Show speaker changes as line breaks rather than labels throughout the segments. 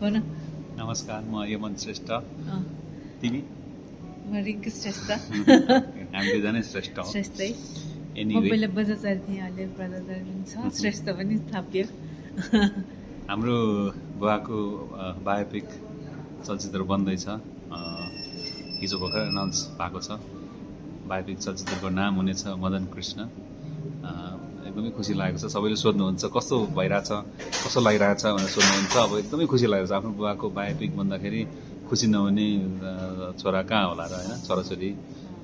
हो न
नमस्कार, म यमन श्रेष्ठ। तिमी?
म रिङ्कु श्रेष्ठ।
हामी दुईजना श्रेष्ठ हो।
श्रेष्ठै। म
एनिवे
पहिला बजाचार्य थिएँ, अहिले बजाचार्य पनि छ, श्रेष्ठ पनि थापियो।
हाम्रो बुवाको बायोपिक चलचित्र बन्दैछ। हिजो भर्खर एनाउन्स भएको छ। बायोपिक चलचित्रको नाम हुनेछ मदन कृष्ण। एकदमै खुसी लागेको छ। सबैले सोध्नुहुन्छ कस्तो भइरहेछ, कस्तो लागिरहेछ भनेर सोध्नुहुन्छ। अब एकदमै खुसी लागेको छ। आफ्नो बुवाको बायोपिक भन्दाखेरि खुसी नहुने छोरा कहाँ होला र, होइन? छोराछोरी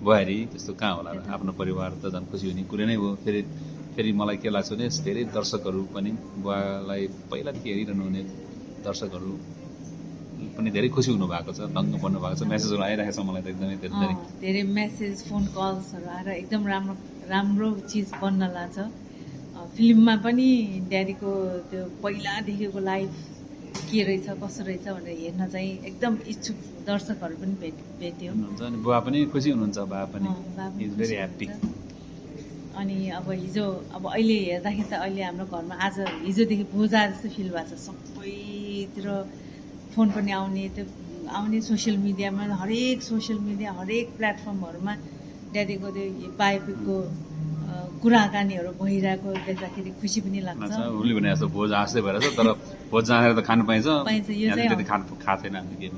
बुहारी त्यस्तो कहाँ होला र? आफ्नो परिवार त झन् खुसी हुने कुरो नै हो। फेरि मलाई के लाग्छ भने धेरै दर्शकहरू पनि बुवालाई पहिलादेखि हेरिरहनु हुने दर्शकहरू पनि धेरै खुसी हुनुभएको छ, दङ्ग पर्नु भएको छ। मेसेजहरू आइरहेको छ मलाई त एकदमै
धेरै मेसेज, फोन कल्सहरू आएर एकदम राम्रो चिज बन्न लाग्छ। फिल्ममा पनि ड्याडीको त्यो पहिलादेखिको लाइफ के रहेछ, कसो रहेछ भनेर हेर्न चाहिँ एकदम इच्छुक दर्शकहरू पनि भेट्यो।
अनि बुवा पनि खुसी हुनुहुन्छ, बा पनि इज भेरी ह्याप्पी।
अनि अब अहिले हेर्दाखेरि त अहिले हाम्रो घरमा हिजोदेखि बोजा जस्तो फिल भएको छ। सबैतिर फोन पनि आउने सोसियल मिडियामा, हरेक प्लेटफर्महरूमा ड्याडीको त्यो बायोपिकको कुराकानीहरू भइरहेको देख्दाखेरि खुसी पनि लाग्छ।
उसले भने जस्तो भोज हाँस्दै भएर छ, तर भोज जाँदा त खानु पाइन्छ,
यो चाहिँ
त्यति खाएको छैन हामीले के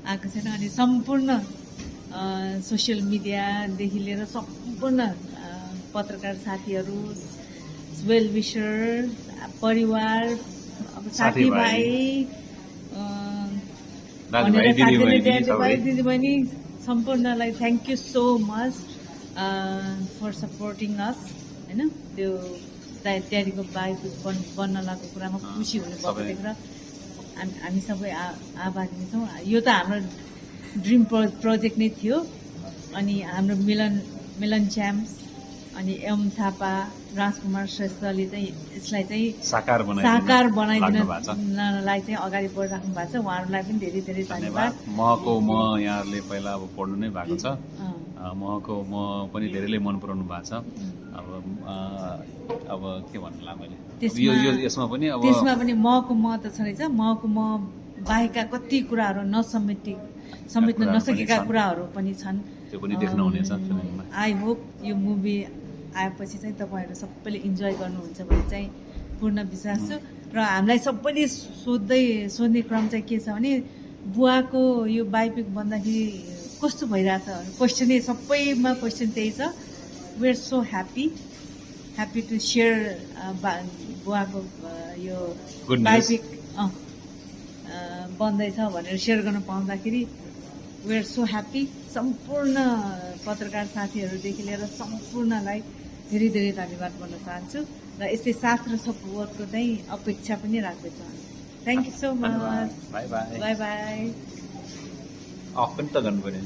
आएको छैन। अनि सम्पूर्ण सोसियल मिडियादेखि लिएर सम्पूर्ण पत्रकार साथीहरू, वेल विशर, परिवार, अब साथीभाइ, दिदीबहिनी सम्पूर्णलाई thank you so much for supporting us. होइन, त्यो ड्याडीको बायोपिक बन्न लागेको कुरामा खुसी हुनुभएको देखेर हामी सबै आभारी नै छौँ। यो त हाम्रो ड्रिम प्रोजेक्ट नै थियो। अनि हाम्रो मिलन च्याम्प्स अनि एम थापा, राजकुमार श्रेष्ठले चाहिँ यसलाई चाहिँ साकार बनाइदिनलाई चाहिँ अगाडि बढिराख्नु भएको छ। उहाँहरूलाई पनि धेरै धेरै धन्यवाद।
महको यहाँहरूले पहिला अब पढ्नु नै भएको छ। महको पनि धेरैले मन पराउनु भएको छ। अब के भन्नुला मैले यसमा पनि
महको त छँदैछ। महको बाहेकका कति कुराहरू समेट्न नसकेका कुराहरू पनि छन्।
त्यो पनि देख्नुहुनेछ फिल्ममा।
आई होप यो मुभी आएपछि चाहिँ तपाईँहरू सबैले इन्जोय गर्नुहुन्छ भन्ने चाहिँ पूर्ण विश्वास छु। र हामीलाई सबैले सोध्ने क्रम चाहिँ के छ भने बुवाको यो बायोपिक भन्दाखेरि कस्तो भइरहेछ सबैमा क्वेसन त्यही छ। We are so happy to share बुवाको यो बायोपिक बन्दैछ भनेर सेयर गर्न पाउँदाखेरि वी आर सो ह्याप्पी। सम्पूर्ण पत्रकार साथीहरूदेखि लिएर सम्पूर्णलाई धेरै धेरै धन्यवाद भन्न चाहन्छु। र यस्तै साथ र सपोर्टको चाहिँ अपेक्षा पनि राख्दैछु। Thank you so much.
Bye bye.
Bye bye.
अफ पनि त गर्नु पर्यो।